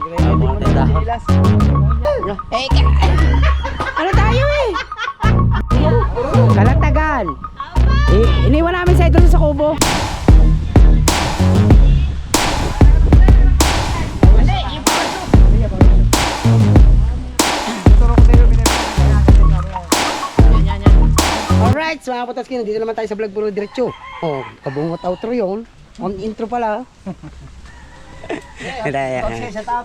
Ano tayo eh? Kalatagan. Iniwan namin sa idol sa kubo. Alright, so mga potaskin, dito naman tayo sa vlog puro diretso. Oh, kabungot outro yun. Ang intro pala.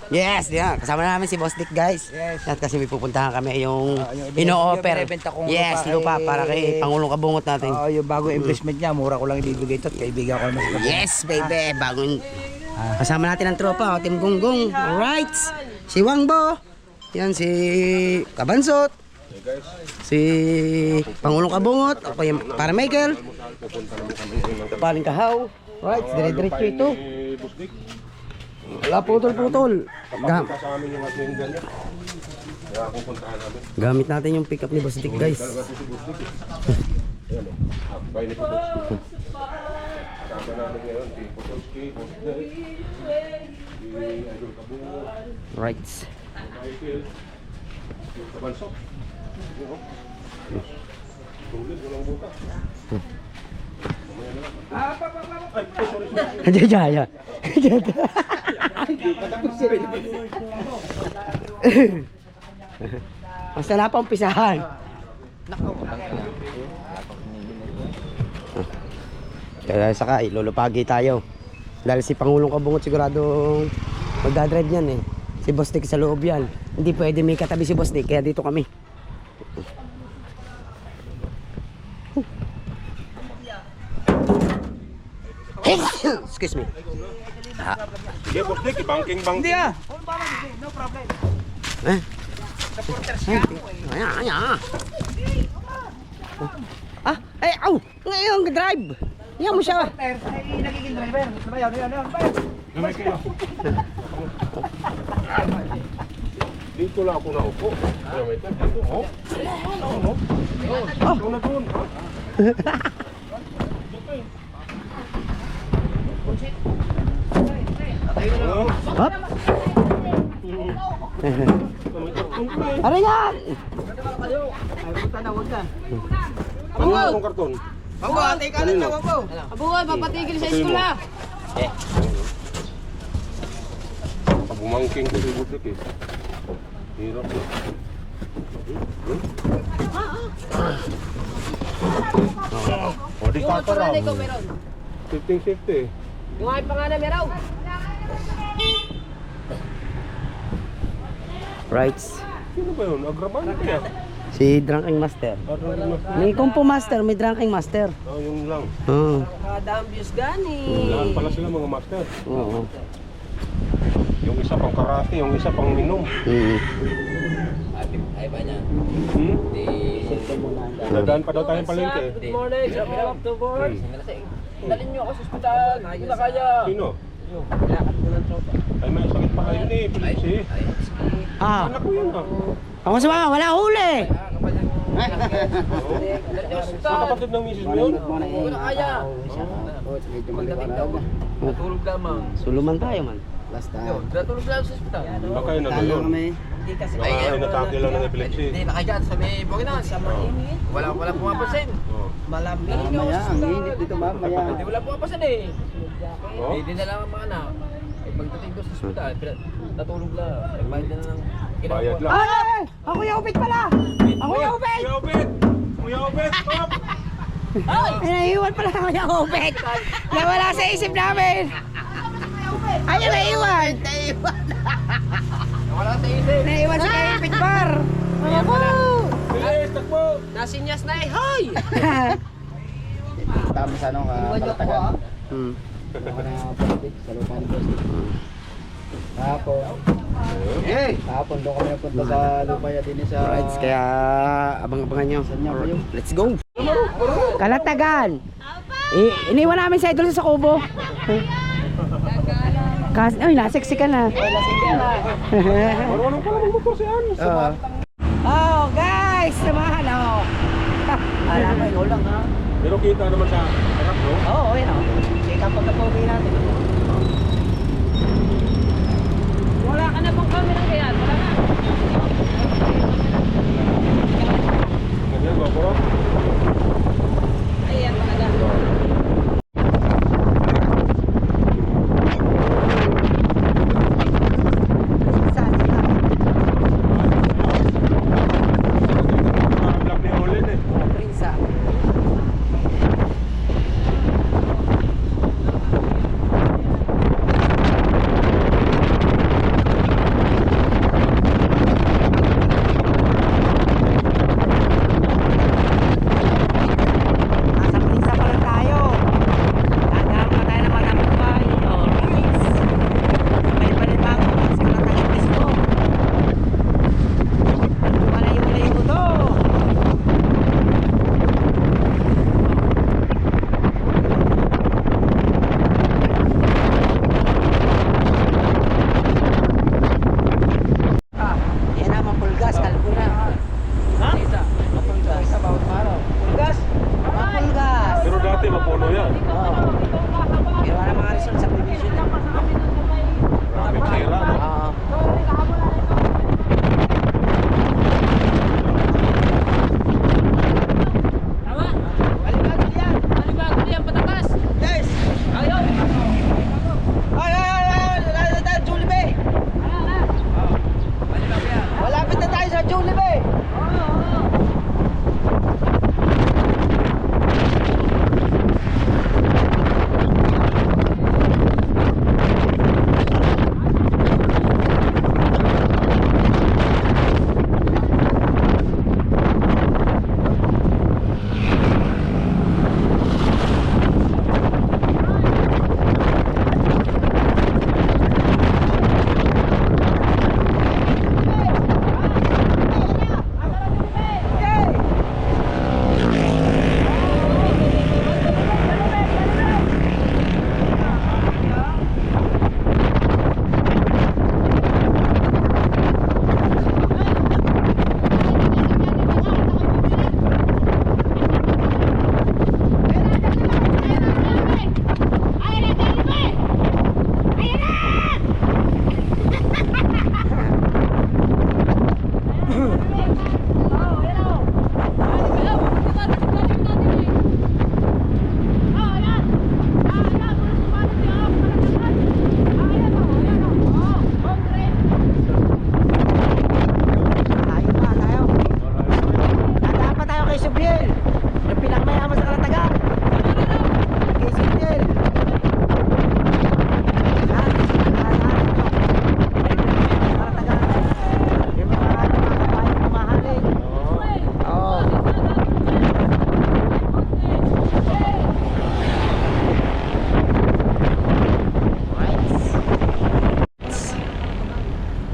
Yes, yeah. Kasama namin si Boss Dick, guys. Yes. At kasi may pupuntahan kami yung ino-offer. Yes, lupa para kay Pangulong Kabungot natin. Yung bagong investment niya, mura ko lang ibibigay ito at kaibigan ko naman. Yes, baby. Bagong kasama natin ang tropa, Team Gunggong. Alright. Si Wangbo. Yan si Kabansot. Si Pangulong Kabungot. Ako yung para Michael. Paling Kahaw. Right, dire-diretso ito. Wala putol-putol. Gamit natin yung pick up ni Boss Dick, guys. Right. Jaya. Basta na pa umpisahan. Kaya saka ilulupagi tayo. Dahil si Pangulong Kabungot siguradong magdadrive niyan eh. Si Boss Dick sa loob yan. Hindi pwede may katabi si Boss Dick, kaya dito kami. Excuse me. Sige, Boss Dick, banking. Hindi ah! No problem. Eh? Ay, au! Ngayon, drive! Yan mo siya. Nagiging driver. Sabayaw. Gamay kayo. Dito lang ako naupo. Gamay ka, dito. Oh. Ito na doon. Hop! Ano yan? Ano ang karton? Ako, atay ka lang daw ako. Abuhay, papatigil sa eskwela. Pabumangking ko si Boss Dick eh. Hirap na. O, di ka pa raw. Ikaw meron. Safety. Yung ay pangalan meron. Right. Sino ba yun? Agraman kaya? Si Dranking Master. May Kumpo Master, may Dranking Master. Oh, yung lang. Oo. Kadang views gani. Lahat pala sila mga master. Oo. Yung isa pang karate, yung isa pang minom. Ay ba niya? Nadaan pa daw tayong palengke. Good morning, sabi up to board. Dalhin niyo ako sa ospital. Hindi na kaya. Sino? Lakad ko ng tropa. Ay, may sakit pa kayo ni Felice eh. Ah, Anak ko yun ah. ako sa mga, wala huli. Dalhin niyo ospital. Ang kapatid ng misis mo yun? Hindi na kaya. Pagdating daw. Natulog lamang. Suluman tayo, man. Natulog lang sa ospital. Baka yun ano yun. Hindi kasi Baka ay natake lang ng epilepsy. Hindi na kaya sa may Boginas. Wala pumapansin. Oh. Malamig. Mamaya, ang init dito mamaya. Hindi wala pumapansin eh. Oh? Hindi na lang ang mga anak. Eh, pagdating ko sa ospital, natulog lang. Nagbayad na ng Bayad lang. Ay! Ako yung upit pala! Ako yung upit! Kuya Obet! Stop! Ay, naiiwan pala ako yung upit! Nawala sa isip namin! Ay, naiiwan! Wala sa isip. Naiiwan sa kaipit bar! Ako! Bilis! Takbo! Nasinyas na eh. Hoy! Tama sa ano ka, Kalatagan. Hmm. Sa lupa ni Boss Dick. Kahapon doon kami napunta sa lupa niya din sa... Alright, kaya abang-abangan nyo. Saan niya ba yung... Let's go! Kalatagan! Iniwan namin sa idol sa kubo. Ay, naseksi ka na. Marunong pala magmotor si Ann. Oh, guys! Samahan ako. Alam mo, ikaw lang ha. Pero kita naman sa harap, no? Oo, yun o. Kita pagkapogi natin. Wala ka na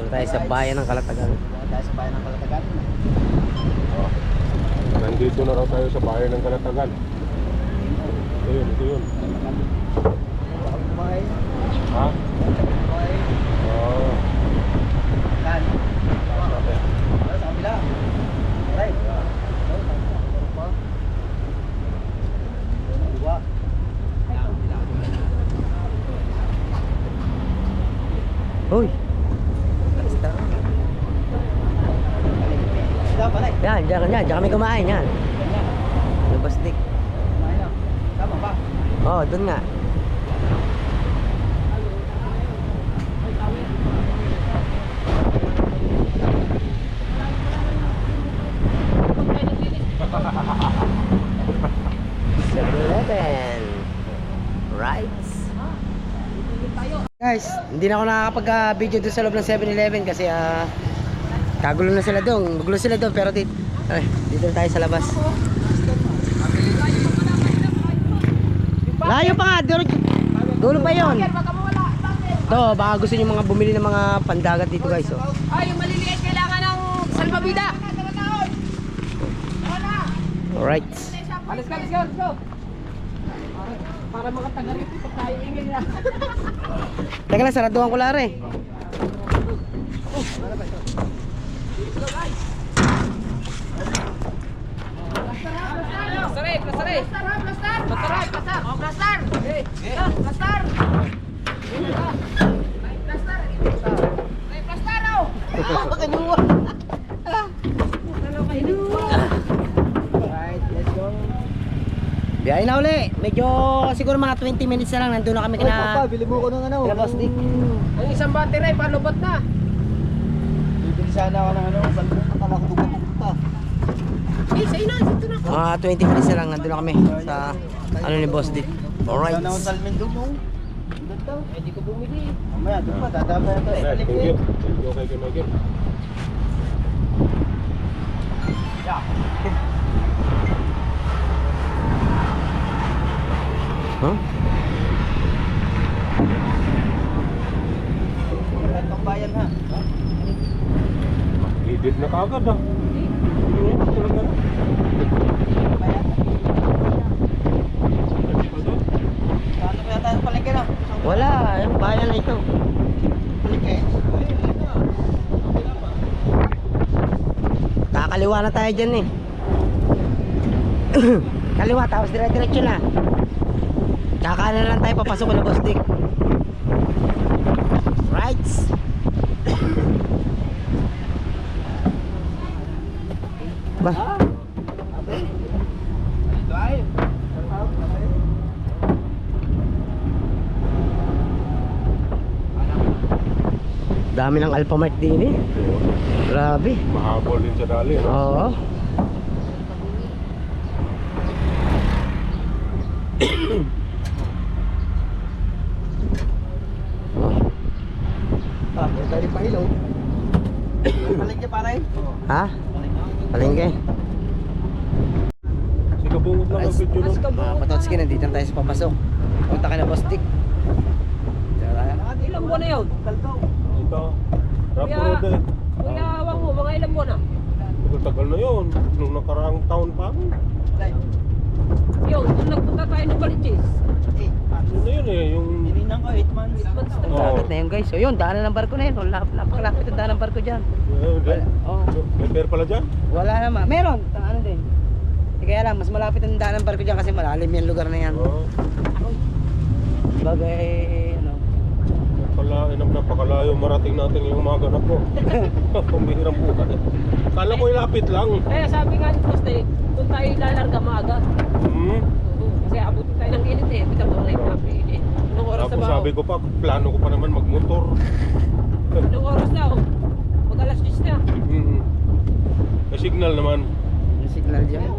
Dito tayo sa bayan ng Kalatagan. Dahil sa bayan ng Kalatagan. Nandito na raw tayo sa bayan ng Kalatagan. Ito yun, ito yun. Baka kumain. Ha? Kumain. Oo. Kan. Sa kabila. Right. Dua. Uy! Balik. Yan, diyan kami kumain yan. Lubastik. Kumain na. Tama ba? Oh, doon nga. Right. Guys, hindi na ako nakakapag-video doon sa loob ng 7-Eleven kasi kagulo na sila doon. Magulo sila doon pero dito na tayo sa labas. Layo pa nga, dulo pa yun. Ito, baka gusto nyo mga bumili ng mga pandagat dito guys. Oh. Ay, yung maliliit kailangan ng salbabida. Alright. Let's go, let's go, let's go. Para mga taga rito, pag tayo ingin na. Teka lang, saraduhan ko lare. Plaster, plaster. Plaster, plaster. Oh, plaster. Plaster. Plaster, oh. Kanuwa. Right, let's go. Biyahe na uli. Medyo siguro mga 20 minutes na lang. Nandun na kami Oy, Papa, bili mo ko ng ano. kina Boss Dick. Ang isang battery, palubot na. Bibili sana ako ng ano. Salbong akala ko pupunta. Eh, sa'yo na, dito na. Mga 20 minutes na lang. Nandun na kami sa ano ni Boss Dick. Alright. Sana ako salmin doon mo. Ganda. Eh, di ko bumili. Mamaya, doon pa. Dadama na tayo. Thank you. Thank you kay Michael. Huh? Itong bayan ha. Edit na kagad ah. Talaga na. Bayan. Hindi pa doon? Paano kaya tayo palengke na? Wala. Yung bayan na ito. Palengke? Kakaliwa na tayo dyan eh. Kaliwa tapos dire-diretso na. Kakanan na lang tayo papasok ko na Boss Dick. Right. Ba? Tayo. Dami ng Alphamart din eh. Grabe. Mahabol din sa dali. No? Oo. Ah, tayo pa ilaw. Palengke pa rin. Ha? Palengke. Sige, bungot lang ang video nun. Mga patotski, nandito na tayo sa papasok. Punta ka na Boss Dick. Ilang buwan na yun? Ito. Rap Kuya, road eh. Kuya Wang mo, mga ilang buwan na? Tagal na yun. Nung nakaraang taon pa. Yun, kung nagpunta tayo ng Baliches. Ano na yun eh. Yung... Tininan ko 8 months. Months na. Oo. Dagat na yun guys. So yun, daanan ng barko na yun. Napakalapit ang daanan ng barko dyan. Oh. May pair pala dyan? Wala naman. Meron. Ano din. Kaya lang, mas malapit ang daanan ng barko dyan kasi malalim yung lugar na yan. Oo. Bagay, ano. Napakalayo marating natin yung mga ganap ko. Pambihirang buhay. Kala ko ilapit lang. Kaya sabi nga ni Poste, kung tayo lalarga maaga. Hmm. Oo, kasi abutin tayo ng init eh. Bitaw mo rin napinit. Anong oras na Tapos ba? sabi ko pa, plano ko pa naman magmotor. Anong oras na? Mag alas 10 na. May signal naman. Yung signal dyan.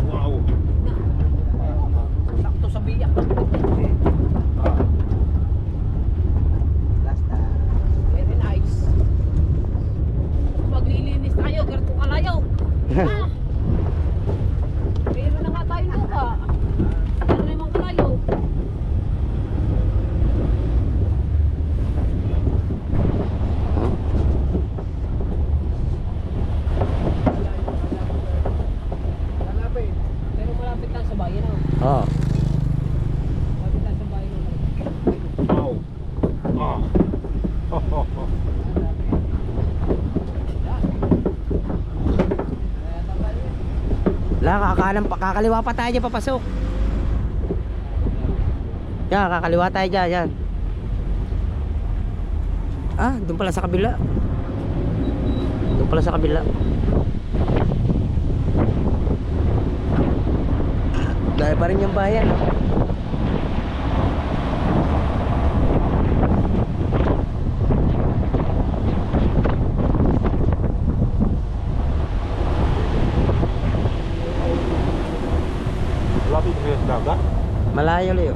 Wow. Sakto sa biyak. Last time. Very nice. Maglilinis tayo, ganito kalayo. Meron na nga tayong lupa. Meron naman kalayo. Wala, kakaliwa pa tayo dyan papasok. Yan, kakaliwa tayo dyan, yan. Ah, doon pala sa kabila. Doon pala sa kabila. Dahil pa rin yung bayan, no? Lapit sa dagat. Malayo, Leo.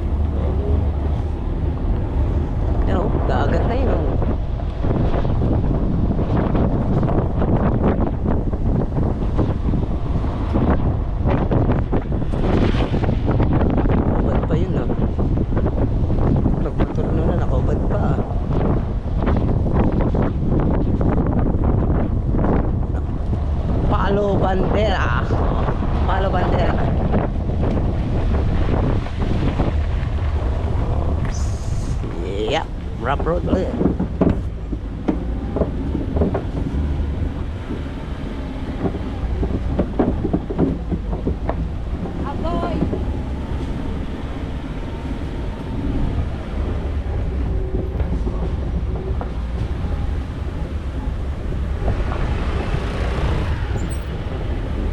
Pero, dagat na yun, oh. Nakubad pa yun, oh. Pagmotor na nakubad pa, ah. Palo Bandera. Palo Bandera. Yep, rough road ulit. Aboy!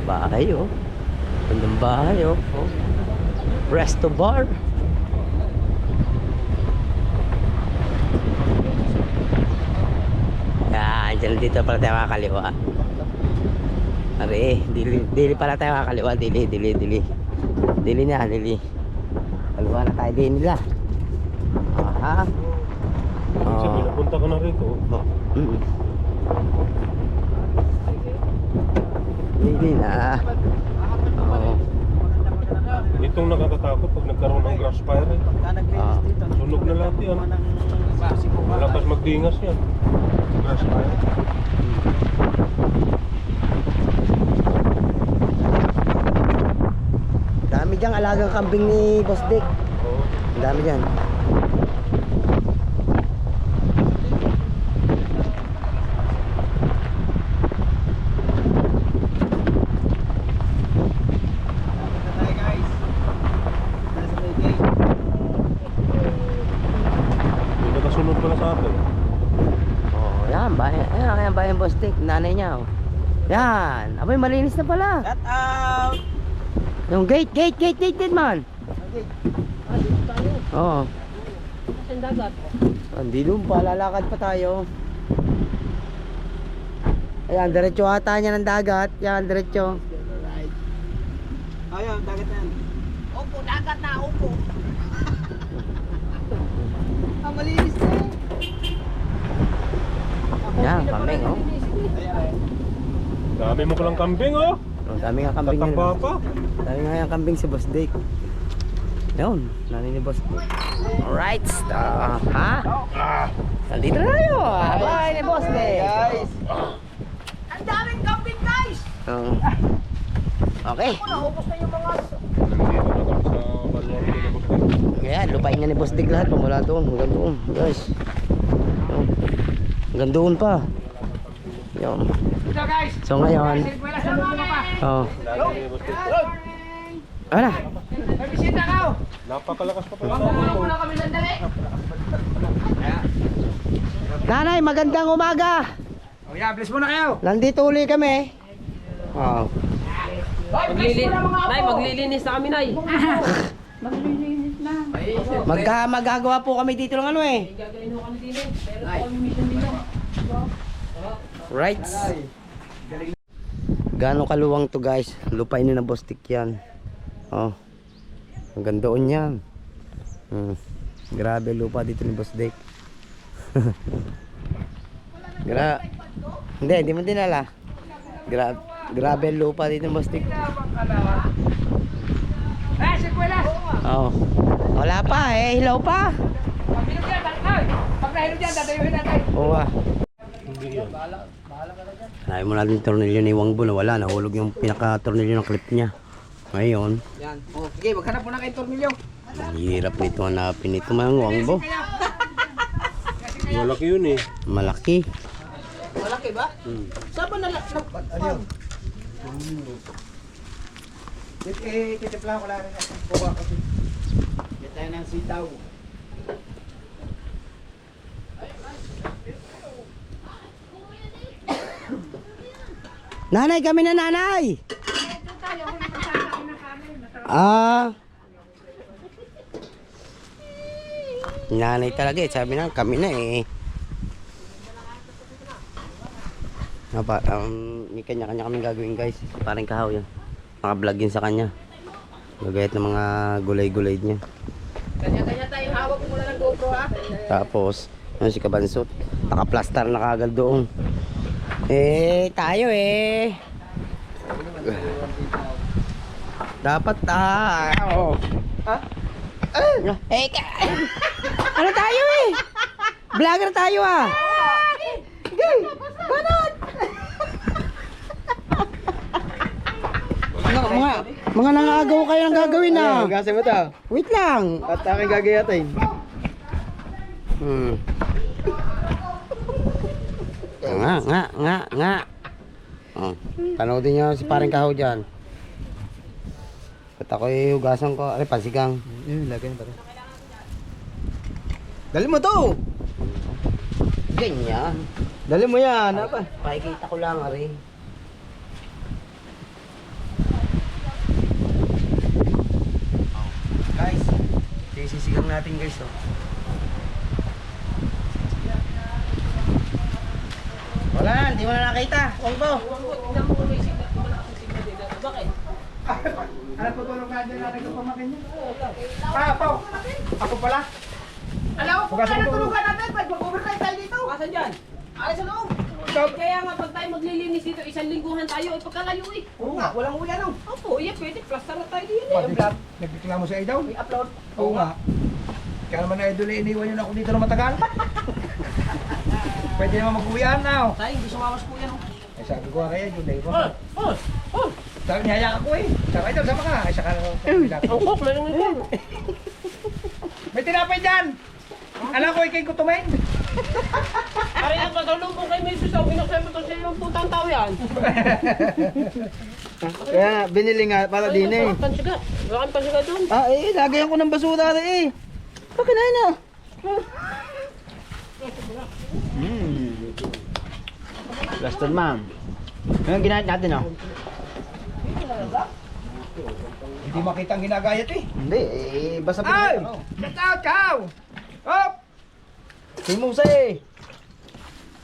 Bahay, oh. Gandang bahay, oh. Oh. Resto bar. Yan, dyan dito pala tayo makakaliwa. Ari, dili pala tayo makakaliwa. Dili na, dili. Kaliwa na tayo din nila. Aha. Kasi pinapunta ka na rito. Dili na. Oo. Itong nakakatakot pag nagkaroon ng grass fire. Sunog na lahat yan. Malakas magdingas yan. Grass fire. Dami diyang alagang kambing ni Boss Dick. Oo. Ang dami dyan. May nakasunod pala sa atin. Oh, yan, bayan. Ayan, kaya bayan Boss Dick, nanay niya, oh. Yan, abay malinis na pala. Shout out! Yung gate man. Oo. Saan dagat? Hindi doon pa, lalakad pa tayo. Ayan, diretso ata niya ng dagat. Yan, diretso. Ayun, dagat na yan. Opo, dagat na, opo. Malinis na eh. Yan, kambing, oh. Dami mo palang kambing, oh. Oh, dami nga kambing yun. Tataba pa. Dami nga yung kambing si Boss Dick. Yun, nanay ni Boss Dick. Alright, ha? Nandito na tayo. Bye ni Boss Dick. Guys! Ang daming kambing, guys! Okay. Naubos na yung mga... Nandito na kami sa Baluang Pinabot. Ayan, lupain niya ni Boss Dick lahat. Pamula doon, hanggang doon. Guys. Yun. Hanggang doon pa. Yun. Ito, guys! So ngayon, Wala sa mga pa. oh. Ano na? May bisita ka, oh! Napakalakas pa pala. Magkukulang mo lang kami sandali. Nanay, magandang umaga. Oh yeah, bless muna kayo! Nandito uli kami. Oh. Maglilinis na kami, Nay. Maglilinis na. Magagawa po kami dito ng ano eh. Gagawin mo kami din eh. Pero kami mission din yan. Right. Gaano kaluwang to guys. Lupain ni na Boss Dick yan. Oh. Hanggang doon yan. Grabe lupa dito ni Boss Dick. Hindi mo dinala. Grabe lupa dito ni Boss Dick. Eh, si Kuelas! Oh. Wala pa eh, hilaw pa. Pag hinog yan, ay! Pag nahinog yan, dadayuhin natin. Oo ah. Hindi yan. Hanapin mo natin yung tornilyo ni Wangbo na wala. Nahulog yung pinaka-tornilyo ng clip niya. Ngayon, Yan. Oh, sige, maghanap muna kayong tornilyo. ang hirap nito hanapin ito mga Wangbo. Malaki yun eh. Malaki. Malaki ba? Saan ba Titiplahan ko lang rin ako. Kuha ko. Yan tayo ng sitaw. Nanay, kami na nanay! Ah. Nanay talaga eh. Sabi na, kami na eh. May kanya-kanya kaming gagawin guys. Parang kahaw yan. Maka-vlog yun sa kanya. Gagayat ng mga gulay-gulay niya. Kanya-kanya tayong hawak muna ng GoPro ha. Tapos, yun si Kabansot. Naka-plaster na kagad doon. Eh, tayo eh. Dapat tayo. Ha? Eh, ano tayo eh? Vlogger tayo ah. Banat! Mga nangagaw kayo ng gagawin na. Gasin mo to. Wait lang. At aking gagayatin. Nga. Oh, panoodin niyo si pareng kahaw dyan. At ako'y hugasan ko. Ay, pansigang. Lagyan pa rin. Dali mo to! Ganyan. Dali mo yan. Ano ba? Pakikita ko lang, Ari. Guys, sisigang natin guys, oh. Wala, hindi mo na nakita. Huwag po. Ano po tulong ka dyan natin kung pamakin niya? Pao! Ako pala? Alam mo, kung kaya natulungan natin, mag-overtime tayo dito. Asan dyan? Ay, sa loob. Kaya nga, pag tayo maglilinis dito, isang lingguhan tayo, ay pagkalayo eh. Oo nga, walang uwi ano? Opo, iya, pwede. Plaster na tayo din eh. Nagreklamo sa Idol? I-upload. Oo nga. Kaya naman na Idol, iniwan yun ako dito na matagal. Pwede naman mag-uwian na. Tayo, hindi sumawas po yan. Eh, sabi ko nga kaya, Idol, dahil ko. Sabi niya, hayakan ko eh. Sabi, Idol, sama ka. Ay, saka Ang kok, meron ito. May tinapay dyan! Alam ko, ikay ko tumain. Aray, ang patulong po kay Mrs. Au, pinaksabi ito siya yung putang tao yan. Kaya, binili nga para din eh. Pansiga. Wala kang pansiga doon. Ah, eh, lagayan ko ng basura rin eh. Bakit na yun ah? Laston ma'am. Anong ginahit natin oh? Hindi makita ang ginagayat eh. Hindi, eh, basta Ay! pinag- Chow! Chow! Hop! Si Musa eh.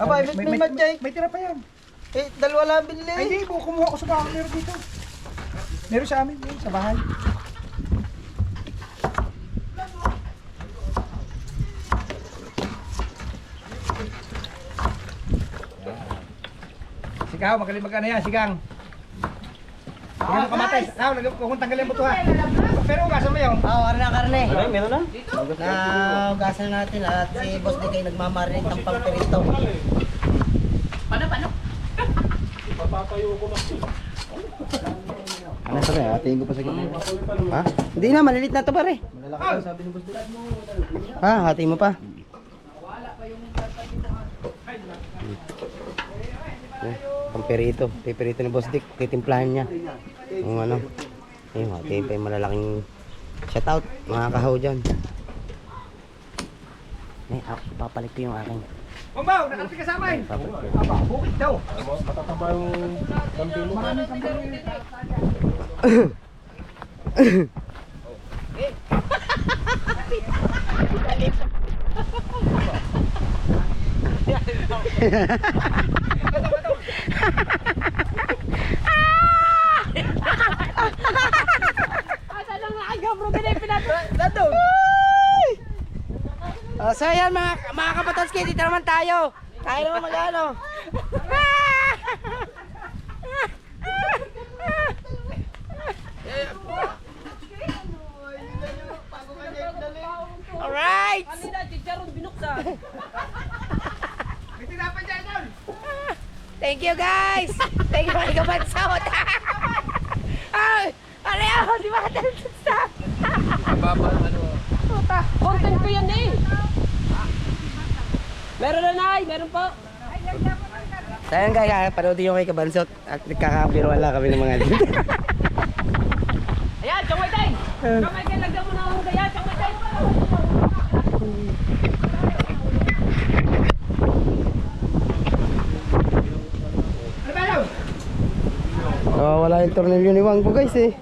Aba, may madjay. May tira pa yan. Eh, dalawa lang binili. Ay, hindi. Kumuha ko sa bahay. Meron dito. Meron sa amin. Sa bahay. Sigaw, magaling magkano yan. Sigang. Sigang mo kamatis. Kung tanggalin mo ito ha. Pero ugasan mo yun. Oo, ano na karne? Meron na? Na ugasan natin at si Boss di kayo nagmamarinate ng pangperito. Paano? Papatayo ko na. Ano sabi? Hatiin ko pa sa gitna. Ha? Hindi na, malilit na to pare. Malalaki daw sabi ni Boss Dick. Ha, hati mo pa. Pamperito. Pamperito ni Boss Dick. Titimplahan niya. Yung ano. Ayun, hati pa yung malalaking shoutout. Mga kahaw dyan. Eh, papalit ko yung aking. Mamaw, nakati kasama eh. Aba, bukit daw. Matataba yung kampi mo. Asa lang nga ang gabro ganyan pinapalad. So yan mga kapatid, dito naman tayo. Tayo naman mag-ano. Alright! Kanina, chicharon binuksan. May tinapay dyan doon. Thank you guys! Thank you mga kabansot! Ay! Ano yun? Di ba ka sa Baba, ano. Puta, content ko yan eh. Meron na nai, meron po. So yun guys, panoodin nyo kay Kabansot at nagkakapiruan lang kami ng mga Chong Mai Tay! Chong Mai Tay, lagyan mo na ang gaya, Chong Mai Tay! Oh, wala yung tornilyo ni Wang po guys eh.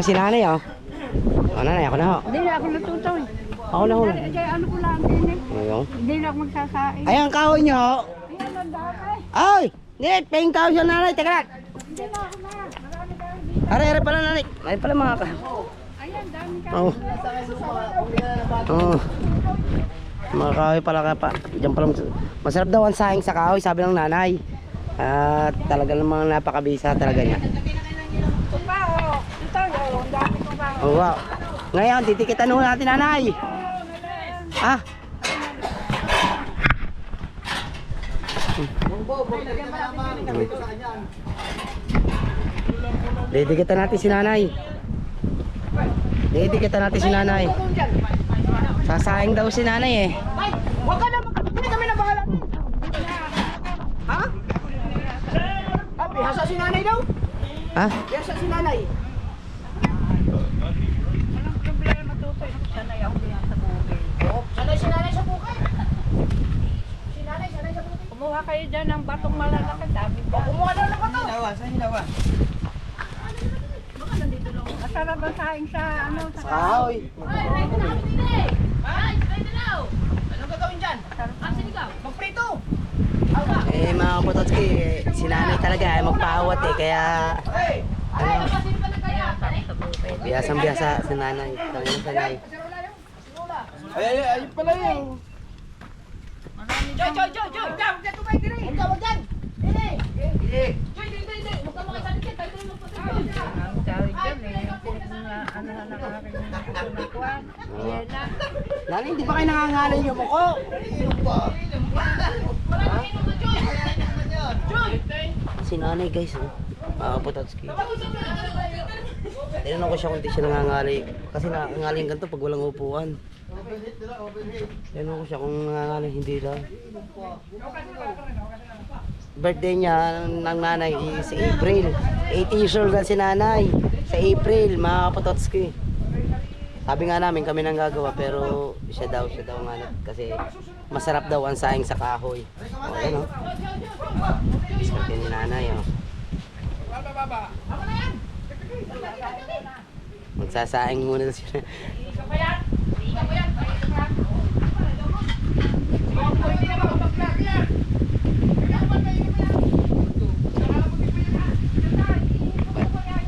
Si nanay oh. Oh nanay, ako na ho. Hindi na ako natuto eh. Ako na ho. Kaya ano ko lang din eh. Ayun. Hindi na ako magsasain. Ayan ang kahoy nyo ho. Ayan ang dami. Ay! Nit, paying tao siya nanay. Teka lang. Hindi na ako na. Marami kayong dito. Are pala nanay. Ay pala mga ka. Ayan, dami ka. Oh. Oh. Mga kahoy pala ka pa. Diyan pala masarap daw ang sahing sa kahoy, sabi ng nanay. At talaga namang napakabisa talaga niya. Kumpa oh. Ito oh. Ang dami ko ba. Oh wow. Ngayon, titikitan ho natin nanay. Ah. Didikitan natin si nanay. Didikitan natin si nanay. Sasayang daw si nanay eh. Ay! Huwag ka na! Hindi kami na bahala! Ha? Ah, bihasa si nanay daw! Ha? Bihasa si nanay! Walang problema tutoy. Sanay ako yan sa bukid. Oh, sanay si nanay sa bukid! Si nanay, sanay sa bukid! Kumuha kayo dyan ng batong malalaki. Dami dyan. Kumuha daw ng bato! Masarap ang saing sa ano. Sa Kahoy. Ay, ready na kami din eh! Ay, ready na! Anong gagawin dyan? Asan ikaw? Magprito! Eh mga kapatotski, si nanay talaga ay magpaawat eh. Kaya Ay! Ay, sino ba nagkaya? biyasang biyasa si nanay. Talagang sanay. Ay pala yun! Joy! Huwag dyan tumay din eh! Huwag dyan! Hindi! Joy, hindi! Huwag ka makasalit yan! Tayo tayo magpapagod! ang tawag dyan eh. Yung ano na nakakakuha. Yan na. Nanay, hindi ba kayo nangangalan yung muko? Si nanay guys, oh. Mga kapatotski. Tinanong ko siya kung di siya nangangalay. Kasi nangangalay yung ganito pag walang upuan. Tinanong ko siya kung nangangalay, hindi daw. Birthday niya ng nanay is April. 80 years old na si nanay. Sa April, mga kapatotski. Sabi nga namin kami nang gagawa pero siya daw nga kasi masarap daw ang saing sa kahoy. O yan o. Diskarte ni nanay o. Magsasaing muna sila.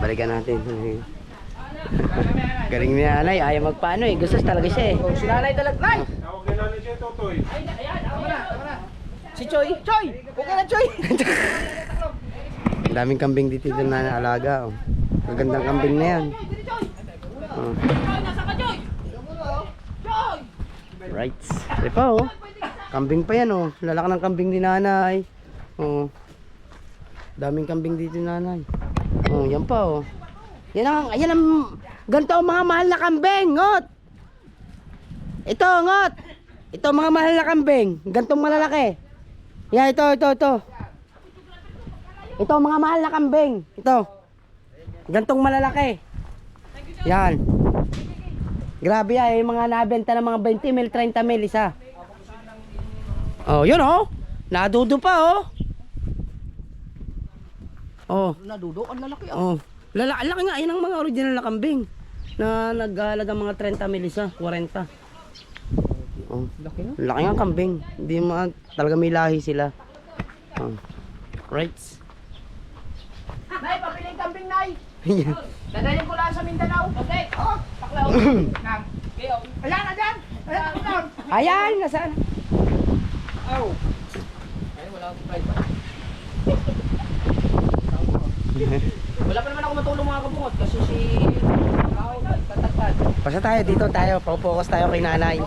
Balikan natin. Galing ni nanay, ayaw magpaano eh. Gusto talaga siya eh. Si nanay talaga! Nay! Tawag ni nanay siya, Totoy. Si Choy! Choy! Okay na Choy! Ang daming kambing dito na naalaga. Oh. Ang gandang kambing na yan. Oh. Choy! Nasa ka Choy! Choy! Right. Ay pa oh. Kambing pa yan oh. Lalaki ng kambing ni nanay. Oh. Daming kambing dito ni nanay. Oh, yan pa oh. Yan ang ganito ang mga mahal na kambing, ngot. Ito, ngot. Ito mga mahal na kambing, gantong malalaki. Yan, ito. Ito mga mahal na kambing. Ito. Gantong malalaki. Yan. Grabe ay yung mga nabenta ng mga 20 mil, 30 mil isa. Oh, yun oh. Nadudo pa oh. Oh. Nadudo, ang lalaki Oh. Laki nga, yun ang mga original na kambing na naghahalaga mga 30 mil isa, 40. Oh. Laki na. Laki nga kambing. Hindi talaga may lahi sila. Oh. Right. Nay, papiling kambing, Nay! Yan. Dadalhin ko lang sa Mindanao. Okay. Oh, paklaw. Nang. Kayo. Ayan na dyan. Ayan na. Ayan, nasaan? Oh. Ay, wala akong drive pa. Wala pa naman ako matulong mga kabungot kasi si tatagpad. Basta tayo dito tayo, focus tayo kay nanay.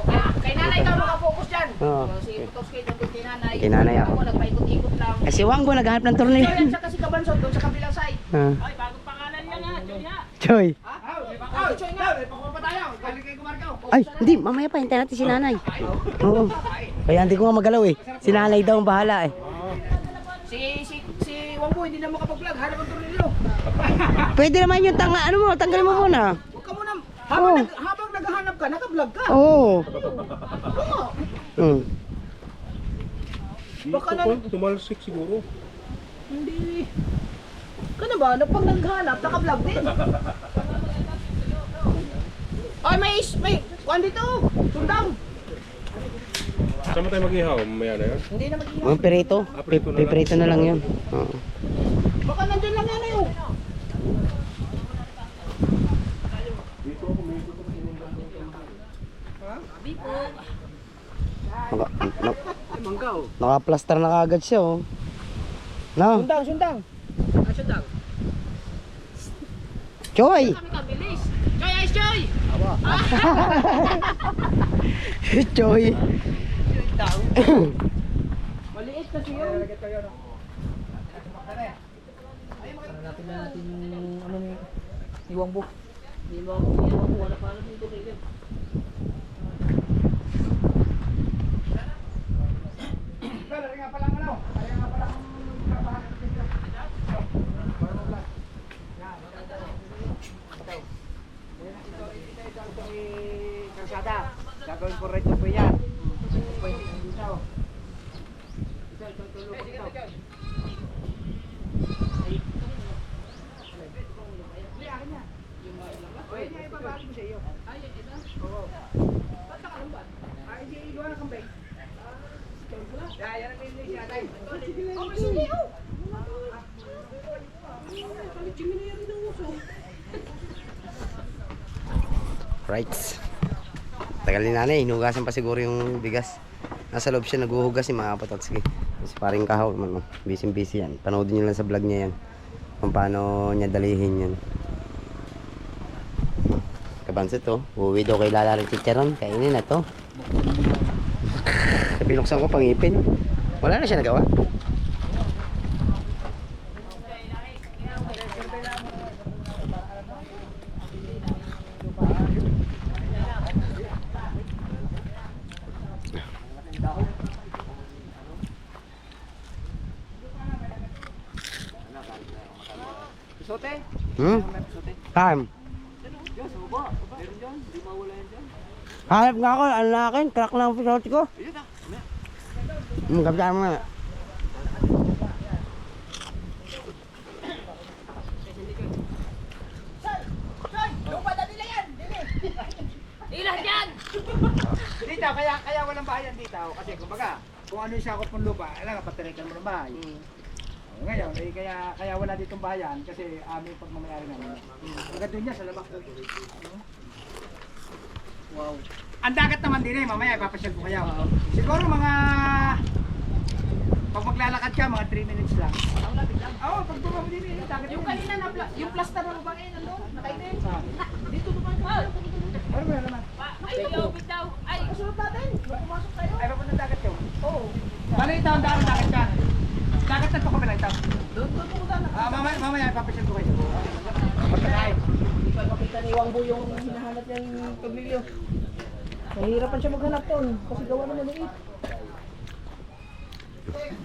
Kay nanay ka makapokus dyan. Oo. Si Toski nandun kay nanay. Kay nanay ako. Ako nagpaikot-ikot lang. Eh si Wangbo naghahanap ng So tornilyo. yan siya kasi kabansot doon sa kabilang side. Ah. Ay, bagong pangalan yan ha. Joy ha. Choy. Ha? Si Choy nga. Pakuha pa tayo. Galing kay Gumargaw. Ay, hindi, mamaya pa, hintayin natin si nanay. Oo. Kaya hindi ko nga magalaw eh. Si nanay daw ang bahala eh. Si Wangbo hindi na makapag-vlog. Hanap ang tornilyo. Pwede naman yung tanggalin mo muna. Huwag ka muna. Oo. Habang naghahanap ka, naka-vlog ka. Oo. Hmm. Dito pa, tumalsik siguro. Hindi. Ka na ba? Pag naghanap, naka-vlog din. Ay, may, kuhan dito. Sundang. Saan mo tayo mag-ihaw? Mamaya na yan. Hindi na mag-iwan. Mga pirito. Pirito na lang yun. Oo. Baka nandun lang yan ayaw. Naka-plaster na kagad siya oh. No? Sundang. Sundang. Choy! Kami kabilis. Joy, ice Joy! Choy! Maliit kasi yun. Hanapin na natin yung ano ni Wangbo. Hindi mo ako, wala pa alam yung tornilyo. Kalsada. Gagawin ko rito po yan. Right. Tagal ni nanay, hinugasan pa siguro yung bigas. Nasa loob siya naghuhugas yung mga kapatot. Sige, si paring kahaw, busy yan. Panoodin nyo lang sa vlog niya yan. Kung paano niya dalihin yan. Kabansit to, uwi daw kay Lala ng chicharon. Kainin na to. Pinuksan ko pangipin. Wala na siya nagawa. Sote? Time. Hanap nga ako, ano na akin, crack lang ang pisote ko. Kapsaan mo nga. Ilan yan? Dito, kaya walang bahayan dito. Kasi kumbaga, kung ano yung sakot mong lupa, alam ka, patirikan mo ng bahay. Ngayon, kaya wala ditong bayan kasi aming pagmamayari namin. Hanggang doon niya sa labak. Wow. Ang dagat naman din eh, mamaya ipapasyal ko kayo. Siguro mga, pag maglalakad ka, mga 3 minutes lang. Oo, pag bumaba din eh, dagat Yung yun. kanina na, yung plaster na ba eh, nandun? Nakainin? Dito naman. Ano ba naman? Ay, bitaw. Ay, kasunod natin. Pumasok tayo. Ay, papunta dagat yun? Oo. Paano ito ang dagat ka? Dagat na ito ko lang ito. Doon po na. Mamaya ipapasyal ko kayo. Pagkakain. Hindi pa makita ni Wangbo yung hinahanap niyang tornilyo. Nahihirapan siya maghanap ton kasi gawa na maliit.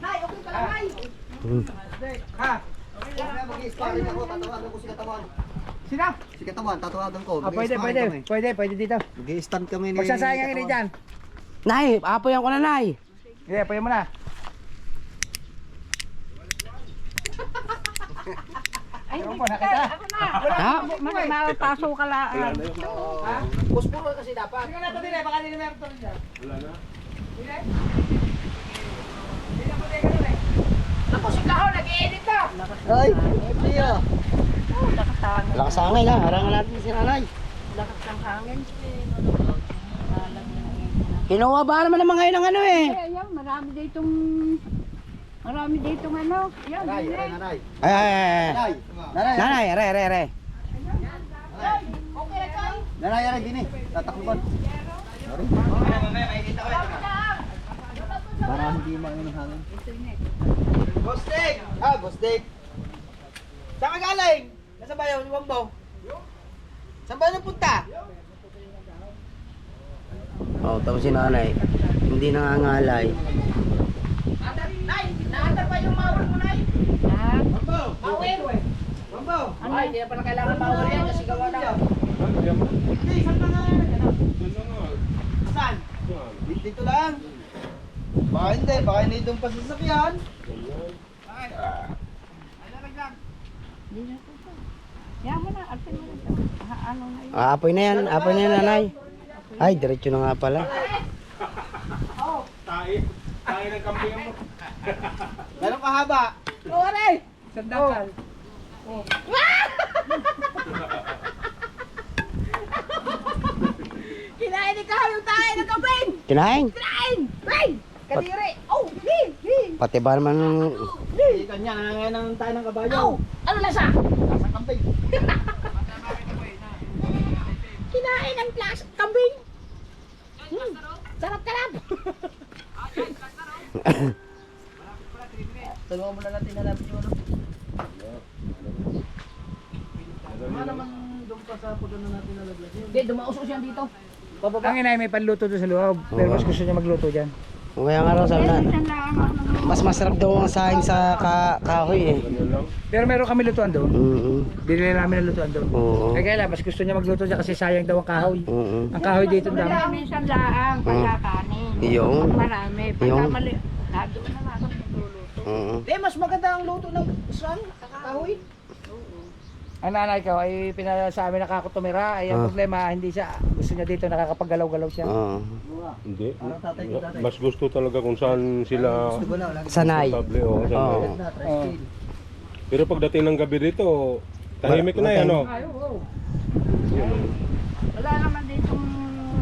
Nay, okay ka lang, Nay. Ha? Mag-i-sparring ako, tatawagan ko si Katawan. Sino? Si Katawan, tatawagan ko. Pwede dito. Mag-i-stand kami ni Magsasayang ini dyan. Nay, apoyan ko na nay. Yeah, payo mo na. Ay, Ewan hindi ko, nakita. Ako na. Ha? Mataso ka lang. Ha? Puspuro kasi dapat. Sige na ito din eh, baka din meron ito rin dyan. Wala na. Hindi? Hindi na po tayo ganun eh. Ako si Kaho, nag-i-edit na. Ay, Pia. Nakatangin. Lakas sa hangin ha, harangan natin si nanay. Lakas ng hangin. Kinuha ba naman naman ngayon ng ano eh. Ayan, marami ditong ano. Yan, Nanay, din eh. nanay. Ay. Nanay, Nanay, re. Okay na tayo. nanay, nanay, din eh. Tatakbukan. Para hindi maano hangin. Boss Dick! Boss Dick. Saan ka galing? Nasa bayaw ni Wangbo? Saan ba napunta? Oh, tapos si nanay, hindi nangangalay. Nay, naandar pa yung mawar mo, Nay. Ha? Mawar. Ay, hindi na pala kailangan mawar yan kasi gawa na. Saan? Dito lang. Baka hindi, baka hindi doon pa sasakyan. Di na ito. Yan mo na, atin mo ito. Ano na yun? Apoy na yan, nanay. Ay, diretso na nga pala. Tayo ng kambing mo. Gano'ng kahaba? Oray! Sandakan. Kinain ni Kahoy yung tayo ng kabin! Kinain. Kinain! Rain! Kadiri! Oh! Hin! Pati ba naman Hindi kanya, nangangain tayo ng kabayo. Oh! Ano lasa? Nasa kambing. Kinain ng kambing! Sarap-sarap! Tulungan mo na natin na namin yung ano. Wala naman doon pa sa pudo na natin nalaglag yun. Hindi, dumausos yan dito. Ang inay may panluto doon sa loob. Pero mas gusto niya magluto dyan. kaya nga raw sabi na, Minsan lang ako nag- mas masarap daw ang saing sa kahoy eh. Pero meron kami lutuan doon. Binili namin ang lutuan doon. Oo. Kaya lang, mas gusto niya magluto dyan kasi sayang daw ang kahoy. Oo. Ang kahoy dito ang dami. Minsan lang, pagka kanin. Yun. Pag marami, pagka Yun. mali. Doon na lang ako nagluluto. Oo. Mas maganda ang luto ng kahoy. Ang nanay ko ay pinala sa amin nakakatumira. Ay ang problema, hindi siya, gusto niya dito nakakapaggalaw-galaw siya. Oo. Hindi. Mas gusto talaga kung saan sila Sanay. komportable o sanay. Oo. Pero pagdating ng gabi dito, tahimik na yan, ano? Wala naman dito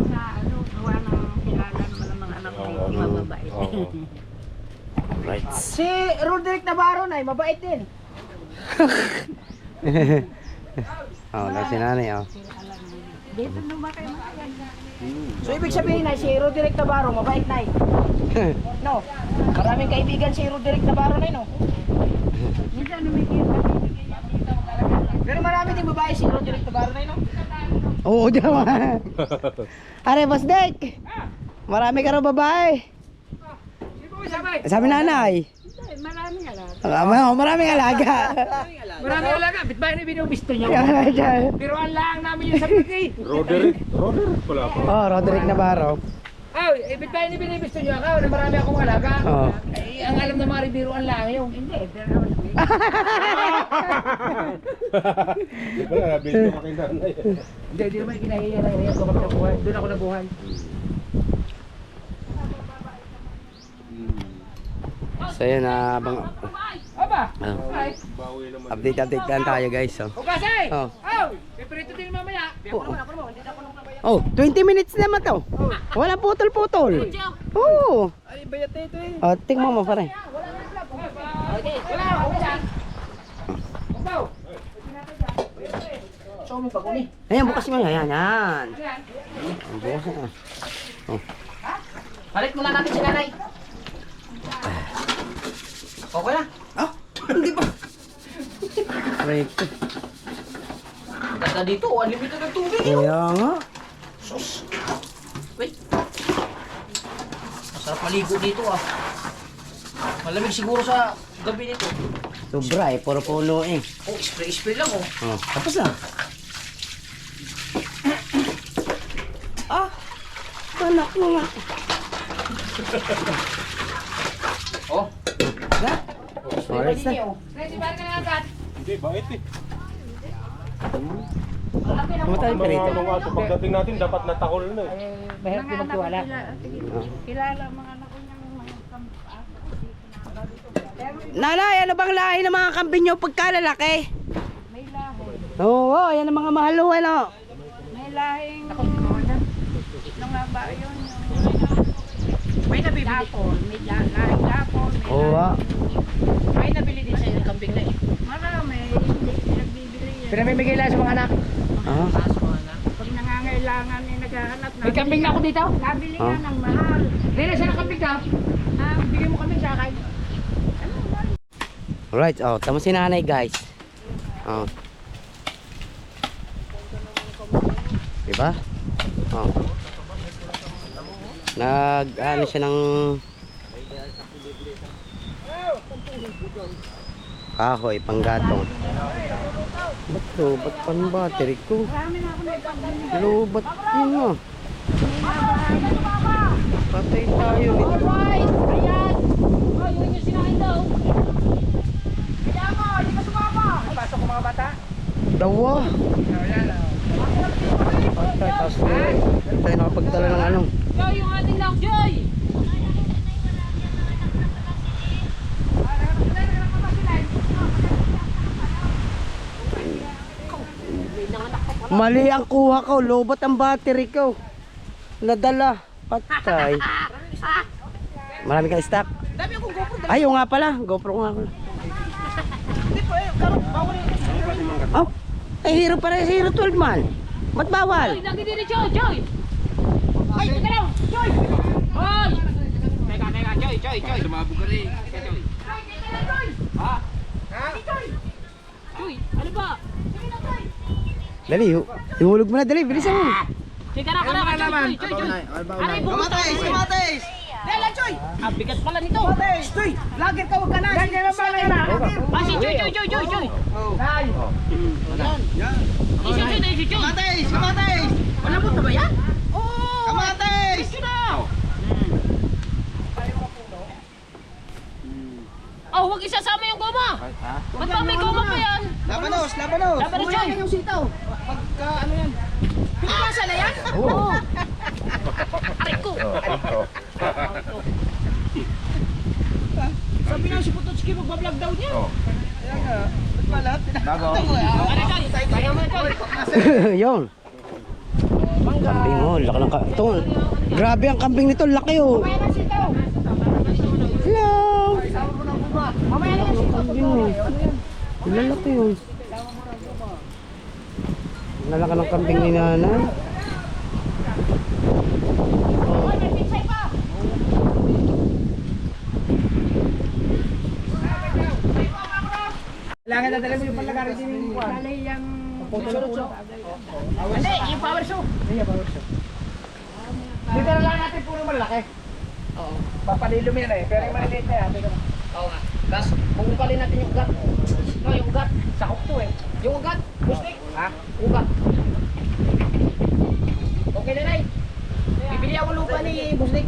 na ano, gawa ng kilala naman ng mga anak ko dito, mababait. Right. Si Roderick Navarro na, mabait din. Oh, si nanay oh. Dito na ba kayo makakaya? So ibig sabihin na si Roderick Navarro, mabait na No? Maraming kaibigan si Roderick Navarro na no? Minsan numikita, bibigyan niya dito. Pero marami din babae si Roderick Navarro na no? Oo, diyan. Are, Boss Dek. Marami ka raw babae. Sabi nanay. Maraming alam. Maraming alaga. Maraming alaga, bit ba yun binubisto niya? Yan. Pero ang lang namin yung sa pagkay. Roderick pala ako. Oh, Roderick Navarro. Oh, bit ba yun binibisto niyo ako? Na marami akong alaga. Oo. Ay, ang alam na mga ribiro ang lang yung. Hindi, pero Di ba, nabito ka kay nanay. Hindi naman kinahiya na yun. Doon ako nabuhay. So yun, abang Aba! oh. Ay! Update lang tayo guys. Oh. Ugasay! Oh. Oh! Piprito din mamaya. Oh, 20 minutes naman to. Wala putol-putol. Oo. Ay, bayat na ito eh. Oh, tingnan mo pare. Okay, wala, wala. Ubaw! So mo pag-uli. Ayan, bukas mo. Ayan, yan. Bukas na. Balik muna natin si nanay. Okay na. Hindi pa. Correct. Ganda dito, unlimited ng tubig. Kaya nga. Wait. Masarap maligo dito ah. Malamig siguro sa gabi nito. Sobra eh, puro puno eh. Oh, spray lang oh. Oh, tapos na. Anak mo nga. Oh. Oras na. Ready ba ka na agad? Hindi, bait eh. Kumatay pa rito. Mga ato, pagdating natin, dapat natakol na eh. Mahirap din magtiwala. kilala mga anak ko niyang mga kampas. Nanay, ano bang lahi ng mga kambing nyo pagkalalaki? May lahi. Oo, yan ang mga mahaluan oh. May lahing... Ano nga ba yun? May nabibili. Dapol. May lahing dapol. May Oo ah. May nabili din sa'yo ng kambing na eh. marami. Hindi pinagbibili yan. Pinamimigay lang sa mga anak. Ah. Pag nangangailangan ni naghahanap na. May kambing na ako dito. Nabili Ah. nga ng mahal. Dili sa kambing ka. Bigyan mo kami sa akin. Alright, oh, tama si nanay guys. Oh. Diba? Oh. Ano siya ng kahoy, panggatong. Ba't lobat pa ng battery ko? Lobat yun ah. Patay tayo nito. Alright! Ayan! Oh, yun yung sinain daw. Kaya mo, hindi ka sumama. Pasok ko mga bata. Dawa. Ayan. Patay, tapos hindi tayo nakapagdala ng ano. Joy, yung ating lang, Joy! Mali ang kuha ko, lobat ang battery ko. Nadala. Patay. Marami kang stock. Dami akong GoPro. Ay, yung nga pala. GoPro ko nga pala. Oh, ay hero pa rin. Hero 12 man. Ba't bawal? Joy, lagi din ni Joy, Joy! Ay, teka lang! Joy! Hoy! Teka, Joy! Sumabog ka rin. Joy! Ha? Joy! Joy, ano ba? Dali, ihulog mo na. Dali, bilisan mo. Teka na, Joy! Aray, bumatis! Bumatis! Dela, Joy! Ah, bigat pala nito! Stoy! Lager ka, huwag ka na. Yan, yan, yan, yan. Ah, si Joy! Nay. Si Joy! Kamatis! Alam mo na ba yan? Oo! Kamatis! Gusto na! Oh, huwag isasama yung goma! Ba't ba may goma pa yan? Labanos! Labanos, Joy! yung sitaw. Pagka ano yan. Pinapasa na yan? Oo! Aray ko! Sabi na si Putotski magbablog daw niya. Aray, Joy! Kaya mo, Joy! Yun. Kambing oh, laki ng ito. Grabe ang kambing nito, laki oh. Mamaya na sitaw! Hello. Mamaya na sitaw! Kambing oh. Lalaki yun. Nalaki ng kambing ni nanay. Oh, may pinsay pa! Kailangan na dala mo yung panlagarin din yung kuwan. Bali yung Hindi, yung power show! Dito na lang natin puro malaki. Oo. Papalilo mo yan eh. Pero yung maliliit na yan. Teka mo. Oo nga. Gas, pupalin natin yung ugat. No, yung ugat. Sakop to eh. Yung ugat. Bustik. Ha? Ugat. Okay na, Nay. Bibili ako lupa ni Bustik.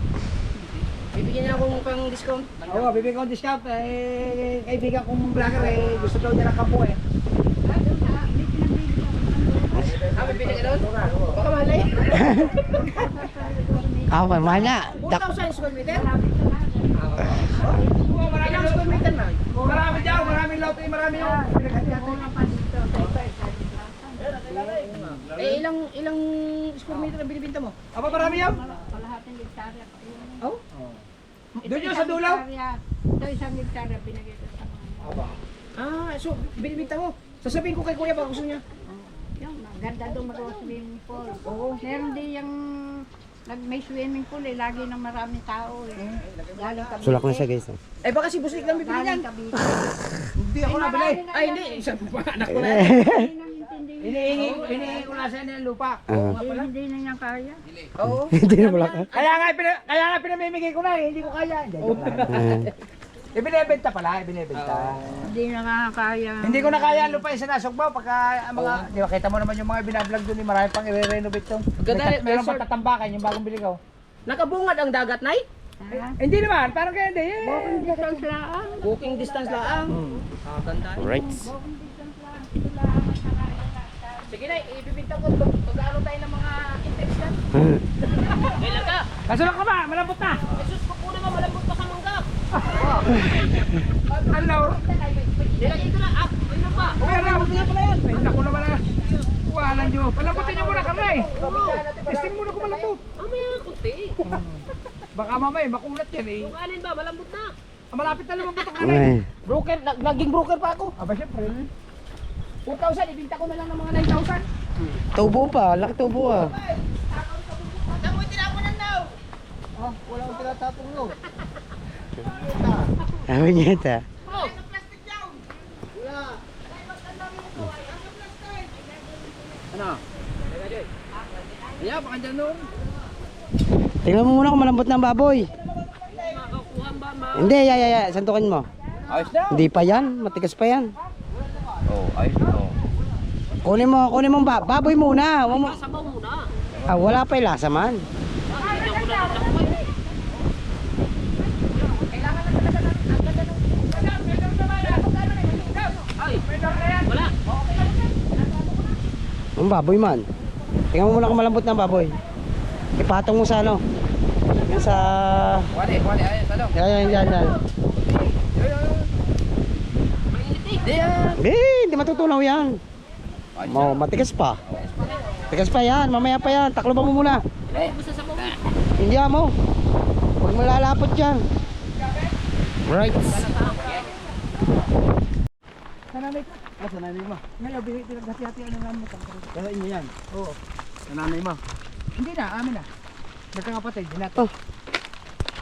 Bibigyan niya akong pang discount. Oo, bibigyan ko ng discount. Eh, kaibigan kong vlogger eh. Gusto daw niya ng kampo eh. Ah, bibili ka doon? Baka mahal eh. Mahal na. 4,000 square meter? Oo, marami Ilang square meter na? Marami dyan. Maraming lot eh. Marami yung pinaghati-hati. Eh, ilang square meter ang binibinta mo? Aba, marami yan. kalahating hektarya pa yun. Oh? Doon yun sa dulaw. Ito isang hektarya binigay ko sa mga. Ah, so binibinta mo? Sasabihin ko kay Kuya baka gusto niya. Yung maganda doon mag-swimming pool. Oo. Meron din yung may swimming pool eh. Lagi nang maraming tao eh. Galing Cavite. Sulak na siya guys. Oh. Eh baka si Busik lang bibili niyan. Galing Cavite. Hindi ako nabili. Ay hindi, isa pa anak ko na. Hindi nang intindi. Hinihingi ko na sa inyo ng lupa. Hindi na niya kaya. Oo. Hindi na wala ka. Kaya nga pinamimigay ko na eh. Hindi ko kaya. Hindi ko kaya. Ibinebenta pala, ibinebenta. Hindi na nga kaya. Hindi ko na kaya ang lupa yung sinasugbaw pagka ang mga, di ba kita mo naman yung mga binablog doon, marami pang i-renovate to. Ganda, Meron resort. pang tatambakan yung bagong bili ko. Nakabungad ang dagat, Nay? Ha? Hindi naman, parang kaya hindi. Walking distance lang. Walking distance lang. Ah, ganda. Right. Walking distance lang. Sila ang nakakita. Sige na, ibibinta ko pag-aaral tayo ng mga index yan. Kailan ka? Kasulok ka ba? Malambot na. Jesus ko po naman, malambot pa sa manggap. Ano? Nilagay ko na, ano pa? Okay na, malambot na pala yan. Ay, naku naman na. Walang Diyo. Palambutin niyo muna kami. Testing muna kung malambot. Mamaya, kunti. Baka mamay, makulat yan eh. Kung alin ba, malambot na. Malapit na lumambot ang kami. Ay. Broker, naging broker pa ako. Aba, syempre. 4,000, ibinta ko na lang ng mga 9,000. Tubo pa, laki tubo ah. Saan mo tinapunan daw? Wala akong tinatapong no. Sabi niya ito. Oh. Ano? Kaya, baka dyan nun. Tingnan mo muna kung malambot na ang baboy. Hindi, santukin mo. Ayos na. Hindi pa yan, matigas pa yan. Oh, ayos na. Oh. Kunin mo baboy muna. Huwag mo. Ah, wala pa yung lasa man. Ang baboy man. Tingnan mo muna kung malambot na ang baboy. Ipatong mo sa ano. Yan sa... Wali, ayos, ano? Yan. Hindi matutunaw yan. Matigas pa. Matigas pa yan, mamaya pa yan. Takloban mo muna. Hindi mo. Huwag mo lalapot yan. Right. Sa nanay mo. Ngayon, pinaghati-hati ano namin. Kaya inyo yan. Oo. Sa nanay mo. Hindi na, amin na. Nagkakapatid, di natin. Oh.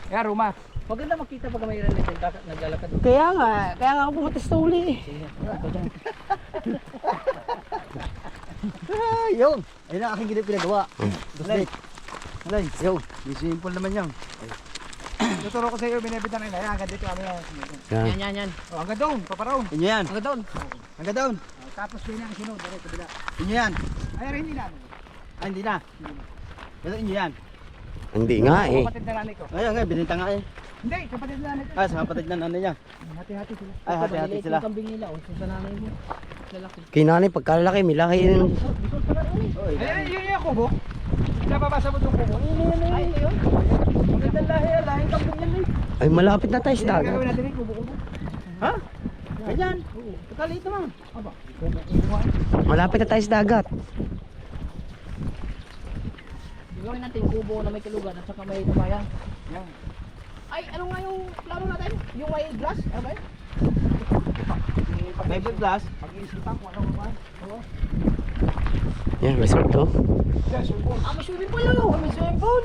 Kaya Ruma. Maganda makita pag mayroon nito naglalakad. Kaya nga ako pumatis na uli. Yun. Ayun ang aking pinagawa. Alay. Yun. Simple naman yan. Tuturo ko sa iyo, binibita na yun. Ayan, hanggang dito kami yan. Yan. Oh, hanggang doon, paparaon. Inyo yan. Hanggang doon. Hanggang doon. Tapos yun ang sinod, dali kabila. Inyo yan. Ay, hindi na. Ay, hindi na. Ito inyo yan. Hindi nga eh. Kapatid na nanay ko. Ngayon nga, bininta nga eh. Hindi, kapatid na nanay ko. Ah, sa kapatid na nanay niya. Hati-hati sila. Ay, hati-hati sila. Kambing nila, oh, sa nanay mo. Lalaki. Kinanay pagkalaki, may laki yun. Ay, yun yung kubo. Nababasa mo itong kubo. Ay, ito yun. Magandang lahi, lahing kambing yan eh. Ay, malapit na tayo sa Gagawin dagat. natin yung kubo-kubo. Ha? Ganyan. Kalit naman. Aba, Malapit na tayo sa dagat. Gawin natin kubo na may kalugan at saka may kabayan. yan. Ay, ano nga yung plano natin? Yung may glass? Ano ba yun? May glass. Pag-iisipan kung ano ba. Oo. Yan, resort to. Yan, subo. Ah, may swimming pool oh! May swimming pool!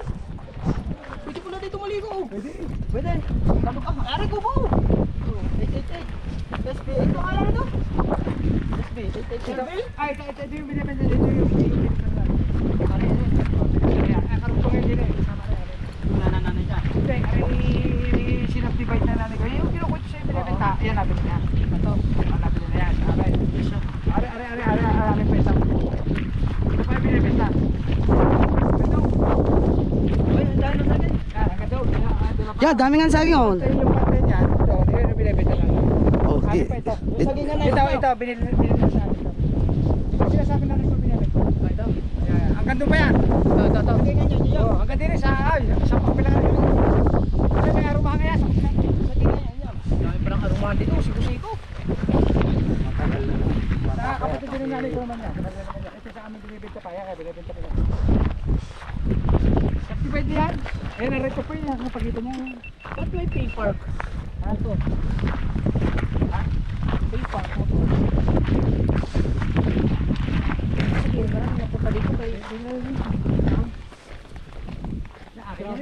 Pwede pala dito maligo oh! Pwede. Pwede! Tama ka, maaari kubo oh! SB, ito kaya na ito? SB, Ay, ito yung binibenta. Ito yung binibenta. Ayan, karugtong yun din eh. Kasama na yan. Nanay niya. Hindi, ay sinubdivide na nanay ko. Yung kinukutso sa'yo binibenta. Ayan, nabili niya. Ito. Nabili na yan. Ari pa isang. Ito pa yung binibenta. Ay, ang dahil ng sagin! Yan, hanggang doon. Yeah, dami nga saging oh. Ito yung parte niya. Ito, yun yung binibenta lang. Oh, Ari pa ito. di- Ito, binili sa akin. Ito sinasabi na rin ko binibenta. Ito. Ayan, hanggang doon pa yan. Ito. Oh, hanggang din sa sa papel lang. Kasi may arumahan kaya sa Dami parang arumahan dito, siko-siko. sa kapatid din nanay ko naman yan. Ito sa amin binibenta pa yan, binibenta pa yan. Certified yan. Ayan, narito pa yun. Ang pagkita niya. Ba't may paper? Ano to? Paper. Sige, marami napunta dito kay... Akin yun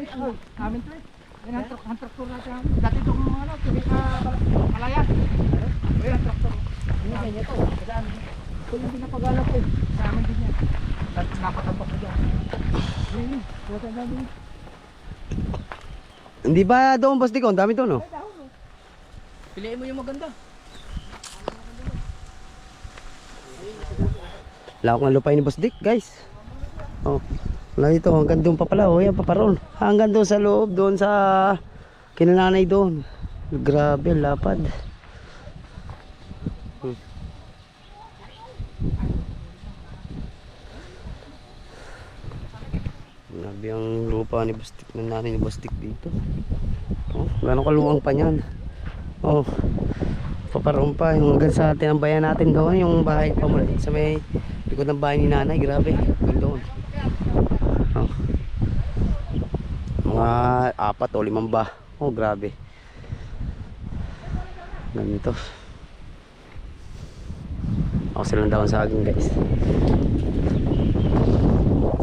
eh. Amin to eh. Yan ang traktor natin. Dati itong mga ano, palayan. Ayan ang traktor. Ano ganyan to? Saan? Kung hindi napagalap eh. Sa amin din yan. Napatampak ko dyan. Yun. Wala na din. Hindi ba doon, Boss Dico? Ang dami doon, oh. Piliin mo yung maganda. Lawak ng lupain ni Boss Dick, guys. Oh. Wala dito, hanggang doon pa pala. Oh, yan, paparoon. Hanggang doon sa loob, doon sa kinananay doon. Grabe, lapad. Grabe ang lupa ni Boss Dick, ng nanay ni Boss Dick dito. Oh, gano'ng kaluwang pa niyan. Oh, paparoon pa. Yung hanggang sa tinambayan natin doon, yung bahay pa mula sa may likod ng bahay ni nanay. Grabe, hanggang doon. Oh. Mga 4 o 5 ba. Oh, grabe. Ganito. Ako silang daon sa akin, guys.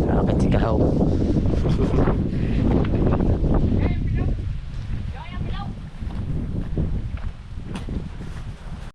Sa akin si Kahaw.